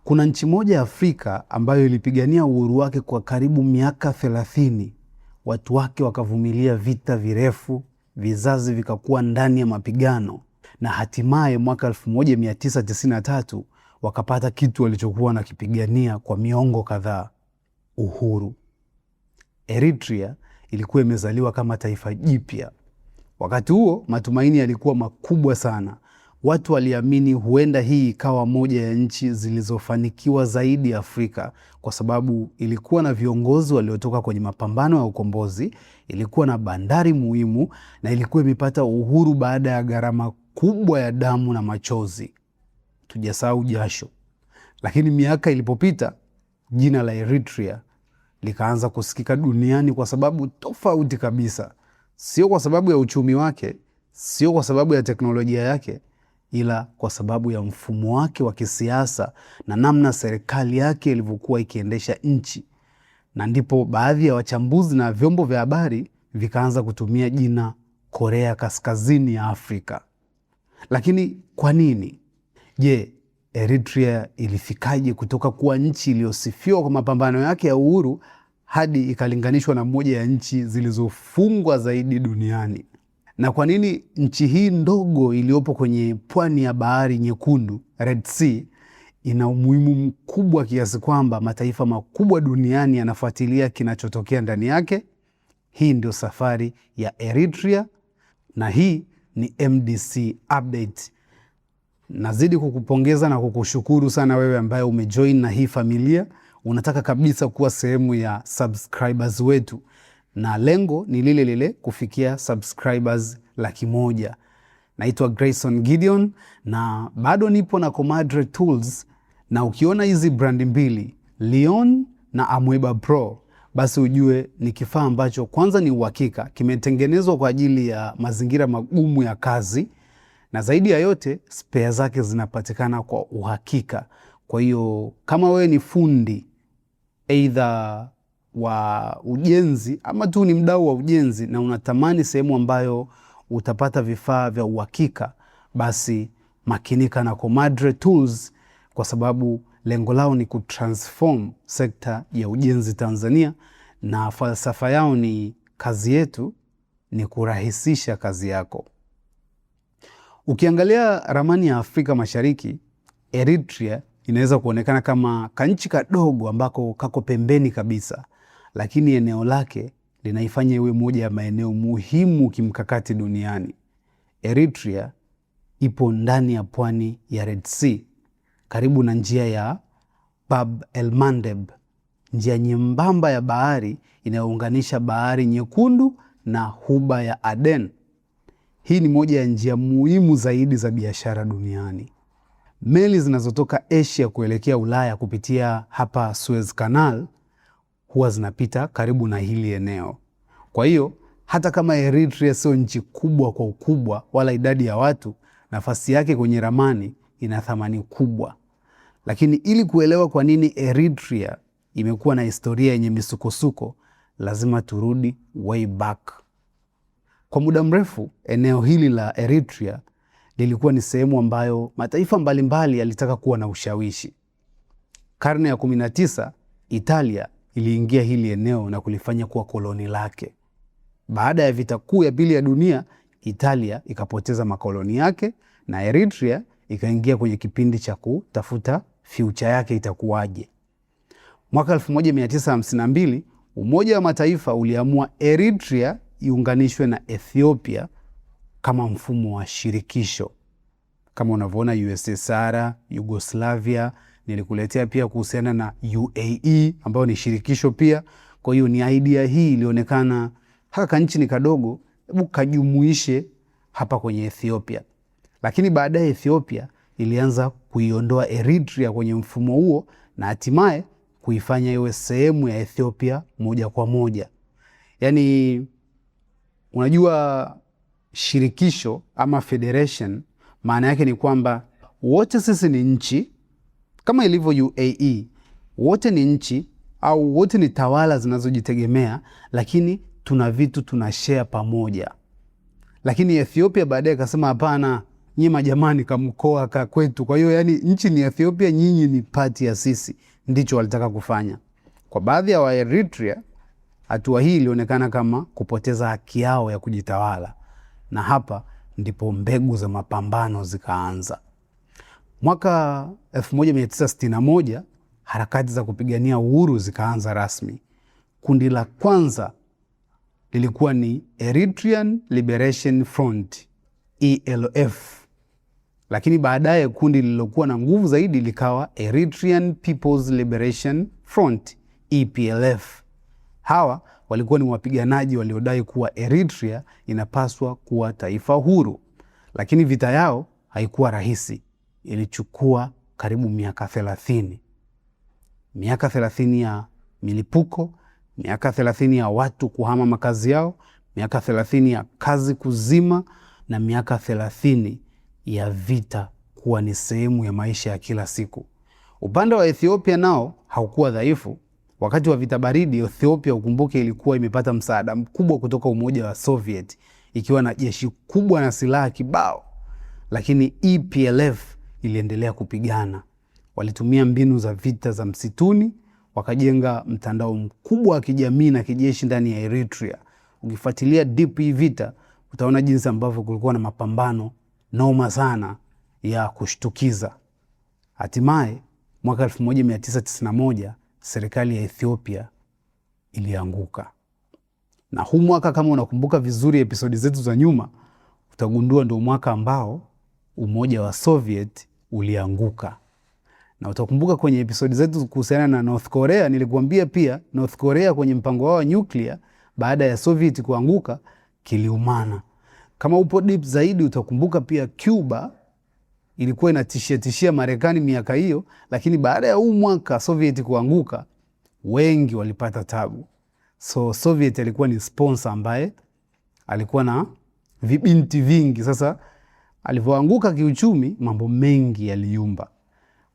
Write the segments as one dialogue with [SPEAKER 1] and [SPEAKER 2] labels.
[SPEAKER 1] Kuna nchi moja ya Afrika ambayo ilipigania uhuru wake kwa karibu miaka 30. Watu wake wakavumilia vita virefu, vizazi vikakuwa ndani ya mapigano, na hatimaye mwaka 1993 wakapata kitu walichokuwa nakipigania kwa miongo kadhaa: uhuru. Eritrea ilikuwa imezaliwa kama taifa jipya. Wakati huo matumaini yalikuwa makubwa sana. Watu waliamini huenda hii ikawa moja ya nchi zilizofanikiwa zaidi Afrika, kwa sababu ilikuwa na viongozi waliotoka kwenye mapambano ya ukombozi, ilikuwa na bandari muhimu, na ilikuwa imepata uhuru baada ya gharama kubwa ya damu na machozi. Tujasahau jasho. Lakini miaka ilipopita, jina la Eritrea likaanza kusikika duniani kwa sababu tofauti kabisa. Sio kwa sababu ya uchumi wake, sio kwa sababu ya teknolojia yake, ila kwa sababu ya mfumo wake wa kisiasa na namna serikali yake ilivyokuwa ikiendesha nchi. Na ndipo baadhi ya wachambuzi na vyombo vya habari vikaanza kutumia jina Korea Kaskazini ya Afrika. Lakini kwa nini? Je, Eritrea ilifikaje kutoka kuwa nchi iliyosifiwa kwa mapambano yake ya uhuru hadi ikalinganishwa na moja ya nchi zilizofungwa zaidi duniani? Na kwa nini nchi hii ndogo iliyopo kwenye pwani ya Bahari Nyekundu, Red Sea, ina umuhimu mkubwa kiasi kwamba mataifa makubwa duniani yanafuatilia kinachotokea ndani yake? Hii ndio safari ya Eritrea na hii ni MDC Update. Nazidi kukupongeza na kukushukuru sana wewe ambaye umejoin na hii familia. Unataka kabisa kuwa sehemu ya subscribers wetu, na lengo ni lile lile, kufikia subscribers 100,000. Naitwa Grayson Gideon na bado nipo na Comadre Tools, na ukiona hizi brandi mbili, Lion na Amoeba Pro, basi ujue ni kifaa ambacho kwanza ni uhakika, kimetengenezwa kwa ajili ya mazingira magumu ya kazi, na zaidi ya yote spare zake zinapatikana kwa uhakika. Kwa hiyo kama wewe ni fundi either wa ujenzi ama tu ni mdau wa ujenzi na unatamani sehemu ambayo utapata vifaa vya uhakika, basi makinika na Comadre Tools, kwa sababu lengo lao ni kutransform sekta ya ujenzi Tanzania, na falsafa yao ni kazi yetu ni kurahisisha kazi yako. Ukiangalia ramani ya Afrika Mashariki, Eritrea inaweza kuonekana kama kanchi kadogo ambako kako pembeni kabisa, lakini eneo lake linaifanya iwe moja ya maeneo muhimu kimkakati duniani. Eritrea ipo ndani ya pwani ya Red Sea, karibu na njia ya Bab el Mandeb, njia nyembamba ya bahari inayounganisha Bahari Nyekundu na Ghuba ya Aden. Hii ni moja ya njia muhimu zaidi za biashara duniani. Meli zinazotoka Asia kuelekea Ulaya kupitia hapa Suez Canal huwa zinapita karibu na hili eneo. Kwa hiyo hata kama Eritrea sio nchi kubwa kwa ukubwa wala idadi ya watu, nafasi yake kwenye ramani ina thamani kubwa. Lakini ili kuelewa kwa nini Eritrea imekuwa na historia yenye misukosuko, lazima turudi way back. Kwa muda mrefu, eneo hili la Eritrea lilikuwa ni sehemu ambayo mataifa mbalimbali yalitaka kuwa na ushawishi. Karne ya 19, Italia iliingia hili eneo na kulifanya kuwa koloni lake. Baada ya vita kuu ya pili ya dunia, Italia ikapoteza makoloni yake na Eritrea ikaingia kwenye kipindi cha kutafuta future yake itakuwaje. Mwaka 1952, Umoja wa Mataifa uliamua Eritrea iunganishwe na Ethiopia kama mfumo wa shirikisho. Kama unavyoona USSR, Yugoslavia, nilikuletea pia kuhusiana na UAE ambayo ni shirikisho pia. Kwa hiyo ni idea hii ilionekana haka nchi ni kadogo, hebu kajumuishe hapa kwenye Ethiopia. Lakini baadaye Ethiopia ilianza kuiondoa Eritrea kwenye mfumo huo na hatimaye kuifanya iwe sehemu ya Ethiopia moja kwa moja. Yaani unajua shirikisho ama federation maana yake ni kwamba wote sisi ni nchi, kama ilivyo UAE, wote ni nchi au wote ni tawala zinazojitegemea, lakini tuna vitu tunashare pamoja. Lakini Ethiopia baadaye ikasema hapana, nyinyi majamani kamkoa ka kwetu. Kwa hiyo yani nchi ni Ethiopia, nyinyi ni pati ya sisi. Ndicho walitaka kufanya. Kwa baadhi ya Waeritrea, hatua hii ilionekana kama kupoteza haki yao ya kujitawala, na hapa ndipo mbegu za mapambano zikaanza. Mwaka 1961 harakati za kupigania uhuru zikaanza rasmi. Kundi la kwanza lilikuwa ni Eritrean Liberation Front, ELF. Lakini baadaye kundi lililokuwa na nguvu zaidi likawa Eritrean People's Liberation Front, EPLF. Hawa walikuwa ni wapiganaji waliodai kuwa Eritrea inapaswa kuwa taifa huru. Lakini vita yao haikuwa rahisi. Ilichukua karibu miaka 30. Miaka 30 ya milipuko, miaka 30 ya watu kuhama makazi yao, miaka 30 ya kazi kuzima, na miaka 30 ya vita kuwa ni sehemu ya maisha ya kila siku. Upande wa Ethiopia nao haukuwa dhaifu. Wakati wa vita baridi, Ethiopia, ukumbuke, ilikuwa imepata msaada mkubwa kutoka Umoja wa Soviet, ikiwa na jeshi kubwa na silaha kibao. Lakini EPLF iliendelea kupigana. Walitumia mbinu za vita za msituni, wakajenga mtandao mkubwa wa kijamii na kijeshi ndani ya Eritrea. Ukifuatilia deep hii vita, utaona jinsi ambavyo kulikuwa na mapambano noma sana ya kushtukiza. Hatimaye mwaka 1991 serikali ya Ethiopia ilianguka. Na huu mwaka, kama unakumbuka vizuri episodi zetu za nyuma, utagundua ndio mwaka ambao Umoja wa Soviet ulianguka. Na utakumbuka kwenye episodi zetu kuhusiana na North Korea, nilikuambia pia North Korea kwenye mpango wao wa nyuklia baada ya Soviet kuanguka kiliumana. Kama upo deep zaidi, utakumbuka pia Cuba ilikuwa inatishia Marekani miaka hiyo, lakini baada ya huu mwaka Soviet kuanguka, wengi walipata tabu. So Soviet alikuwa ni sponsor ambaye alikuwa na vibinti vingi. Sasa alivyoanguka kiuchumi, mambo mengi yaliumba.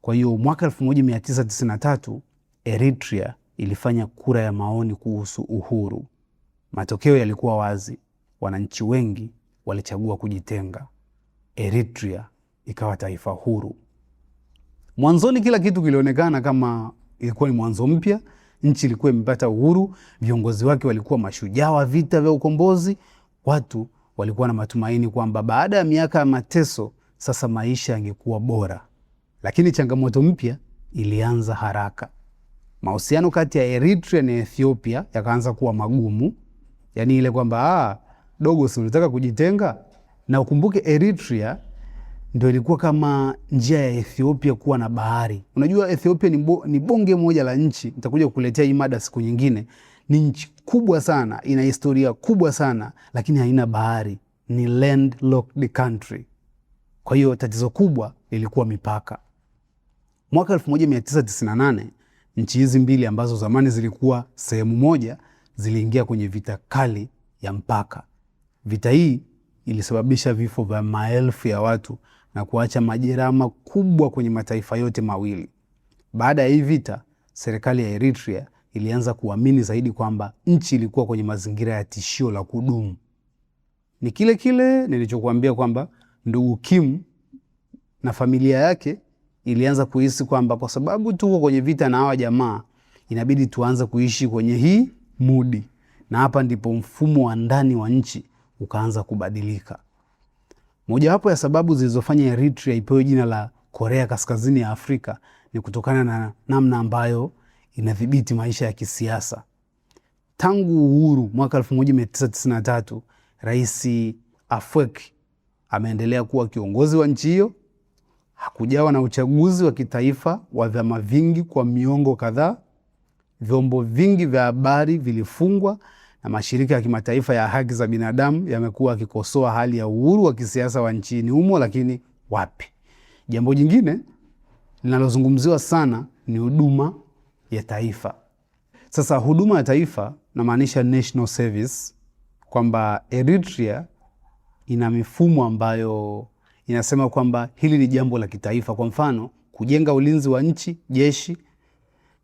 [SPEAKER 1] Kwa hiyo mwaka 1993 Eritrea ilifanya kura ya maoni kuhusu uhuru. Matokeo yalikuwa wazi. Wananchi wengi walichagua kujitenga. Eritrea ikawa taifa huru. Mwanzoni kila kitu kilionekana kama ilikuwa ni mwanzo mpya. Nchi ilikuwa imepata uhuru, viongozi wake walikuwa mashujaa wa vita vya ukombozi. Watu walikuwa na matumaini kwamba baada ya miaka ya mateso sasa maisha yangekuwa bora. Lakini changamoto mpya ilianza haraka. Mahusiano kati ya Eritrea na Ethiopia yakaanza kuwa magumu. Yaani ile kwamba dogo, si unataka kujitenga? Na ukumbuke Eritrea ndio ilikuwa kama njia ya Ethiopia kuwa na bahari. Unajua Ethiopia ni bonge moja la nchi. Nitakuja kukuletea hii mada siku nyingine. Ni nchi kubwa sana, ina historia kubwa sana, lakini haina bahari. Ni landlocked country. Kwa hiyo tatizo kubwa lilikuwa mipaka. Mwaka 1998 nchi hizi mbili ambazo zamani zilikuwa sehemu moja ziliingia kwenye vita kali ya mpaka. Vita hii ilisababisha vifo vya maelfu ya watu na kuacha majeraha makubwa kwenye mataifa yote mawili. Baada ya hii vita, serikali ya Eritrea ilianza kuamini zaidi kwamba nchi ilikuwa kwenye mazingira ya tishio la kudumu. Ni kile kile nilichokuambia kwamba ndugu Kim na familia yake ilianza kuhisi kwamba kwa sababu tuko kwenye vita na hawa jamaa, inabidi tuanze kuishi kwenye hii mudi. Na hapa ndipo mfumo wa ndani wa nchi ukaanza kubadilika. Mojawapo ya sababu zilizofanya Eritrea ipewe jina la Korea Kaskazini ya Afrika ni kutokana na namna ambayo inadhibiti maisha ya kisiasa. Tangu uhuru mwaka 1993, Rais Afwerki ameendelea kuwa kiongozi wa nchi hiyo. Hakujawa na uchaguzi wa kitaifa wa vyama vingi kwa miongo kadhaa. Vyombo vingi vya habari vilifungwa na mashirika ya kimataifa ya haki za binadamu yamekuwa yakikosoa hali ya uhuru wa kisiasa wa nchini humo, lakini wapi. Jambo jingine linalozungumziwa sana ni huduma ya taifa. Sasa huduma ya taifa namaanisha national service, kwamba Eritrea ina mifumo ambayo inasema kwamba hili ni jambo la kitaifa. Kwa mfano, kujenga ulinzi wa nchi, jeshi,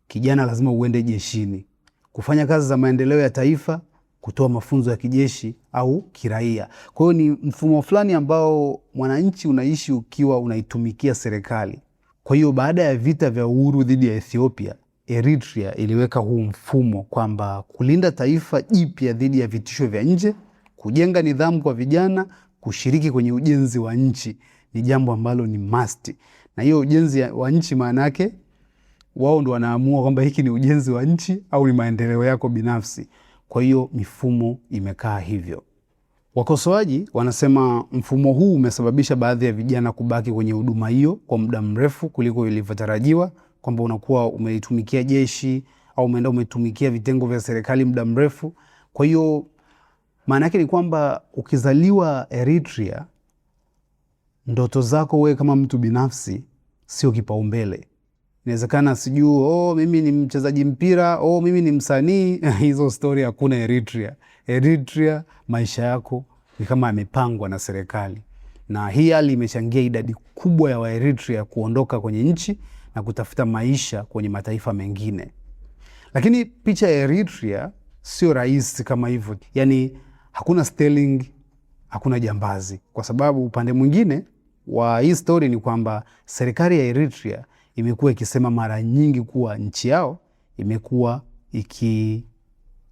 [SPEAKER 1] kijana lazima uende jeshini. Kufanya kazi za maendeleo ya taifa, kutoa mafunzo ya kijeshi au kiraia. Kwa hiyo ni mfumo fulani ambao mwananchi unaishi ukiwa unaitumikia serikali. Kwa hiyo baada ya vita vya uhuru dhidi ya Ethiopia, Eritrea iliweka huu mfumo kwamba kulinda taifa jipya dhidi ya vitisho vya nje, kujenga nidhamu kwa vijana, kushiriki kwenye ujenzi wa nchi ni jambo ambalo ni must. Na hiyo ujenzi wa nchi maana yake wao ndo wanaamua kwamba hiki ni ujenzi wa nchi au ni maendeleo yako binafsi. Kwa hiyo mifumo imekaa hivyo. Wakosoaji wanasema mfumo huu umesababisha baadhi ya vijana kubaki kwenye huduma hiyo kwa muda mrefu kuliko ilivyotarajiwa, kwamba unakuwa umeitumikia jeshi au umeenda umetumikia vitengo vya serikali muda mrefu. Kwa hiyo maana yake ni kwamba ukizaliwa Eritrea, ndoto zako wewe kama mtu binafsi sio kipaumbele. Inawezekana sijui mimi ni mchezaji mpira, mimi ni msanii. Hizo story hakuna Eritrea. Eritrea maisha yako ni kama yamepangwa na serikali. Na hii hali imechangia idadi kubwa ya Waeritrea kuondoka kwenye nchi na kutafuta maisha kwenye mataifa mengine. Lakini picha ya Eritrea sio rahisi kama hivyo. Yaani hakuna Sterling, hakuna jambazi. Kwa sababu upande mwingine wa hii story ni kwamba serikali ya Eritrea imekuwa ikisema mara nyingi kuwa nchi yao imekuwa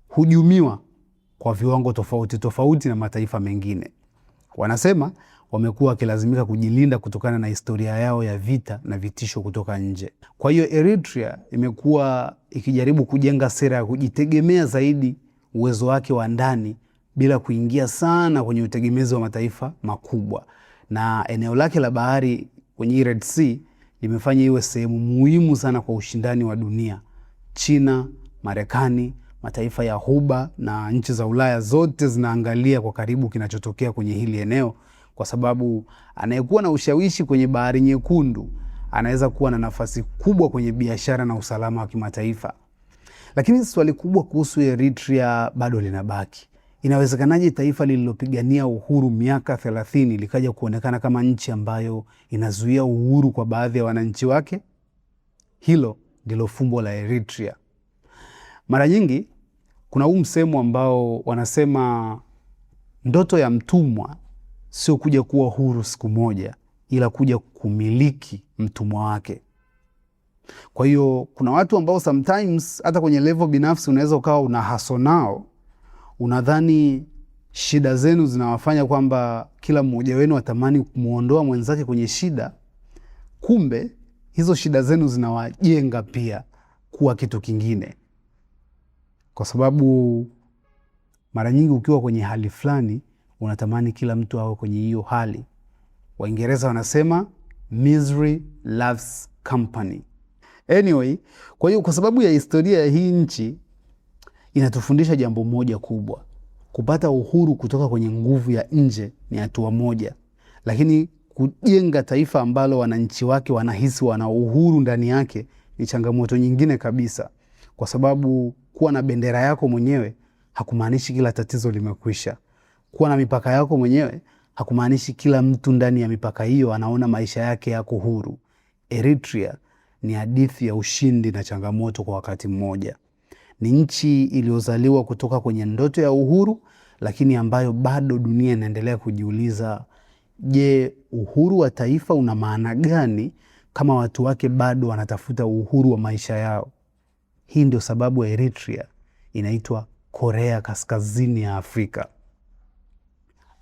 [SPEAKER 1] ikihujumiwa kwa viwango tofauti tofauti na mataifa mengine. Wanasema wamekuwa wakilazimika kujilinda kutokana na historia yao ya vita na vitisho kutoka nje. Kwa hiyo Eritrea imekuwa ikijaribu kujenga sera ya kujitegemea zaidi uwezo wake wa ndani bila kuingia sana kwenye utegemezi wa mataifa makubwa. Na eneo lake la bahari kwenye Red Sea limefanya iwe sehemu muhimu sana kwa ushindani wa dunia. China, Marekani, mataifa ya Ghuba na nchi za Ulaya zote zinaangalia kwa karibu kinachotokea kwenye hili eneo, kwa sababu anayekuwa na ushawishi kwenye Bahari Nyekundu anaweza kuwa na nafasi kubwa kwenye biashara na usalama wa kimataifa. Lakini swali kubwa kuhusu Eritrea bado linabaki. Inawezekanaje taifa lililopigania uhuru miaka 30 likaja kuonekana kama nchi ambayo inazuia uhuru kwa baadhi ya wananchi wake? Hilo ndilo fumbo la Eritrea. Mara nyingi kuna huu msemo ambao wanasema ndoto ya mtumwa sio kuja kuwa huru siku moja, ila kuja kumiliki mtumwa wake. Kwa hiyo kuna watu ambao sometimes hata kwenye level binafsi unaweza ukawa una haso nao, unadhani shida zenu zinawafanya kwamba kila mmoja wenu atamani kumuondoa mwenzake kwenye shida. Kumbe hizo shida zenu zinawajenga pia kuwa kitu kingine. Kwa sababu mara nyingi ukiwa kwenye hali fulani unatamani kila mtu awe kwenye hiyo hali. Waingereza wanasema misery loves company. Anyway, kwa hiyo kwa sababu ya historia ya hii nchi inatufundisha jambo moja kubwa. Kupata uhuru kutoka kwenye nguvu ya nje ni hatua moja, lakini kujenga taifa ambalo wananchi wake wanahisi wana uhuru ndani yake ni changamoto nyingine kabisa. Kwa sababu kuwa na bendera yako mwenyewe hakumaanishi kila tatizo limekwisha. Kuwa na mipaka yako mwenyewe hakumaanishi kila mtu ndani ya mipaka hiyo anaona maisha yake yako huru. Eritrea ni hadithi ya ushindi na changamoto kwa wakati mmoja. Ni nchi iliyozaliwa kutoka kwenye ndoto ya uhuru, lakini ambayo bado dunia inaendelea kujiuliza, je, uhuru wa taifa una maana gani kama watu wake bado wanatafuta uhuru wa maisha yao? Hii ndio sababu Eritrea inaitwa Korea Kaskazini ya Afrika.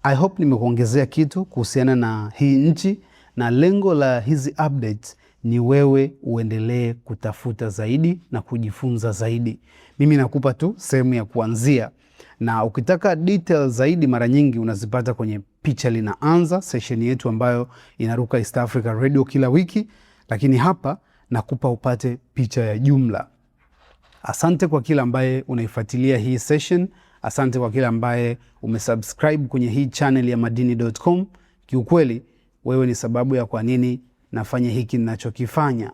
[SPEAKER 1] I hope nimekuongezea kitu kuhusiana na hii nchi, na lengo la hizi updates ni wewe uendelee kutafuta zaidi na kujifunza zaidi. Mimi nakupa tu sehemu ya kuanzia, na ukitaka details zaidi mara nyingi unazipata kwenye Picha Linaanza, session yetu ambayo inaruka East Africa Radio kila wiki, lakini hapa nakupa upate picha ya jumla. Asante kwa kila ambaye unaifuatilia hii session. Asante kwa kila ambaye umesubscribe kwenye hii channel ya Madini.com. Kiukweli wewe ni sababu ya kwa nini nafanya hiki ninachokifanya.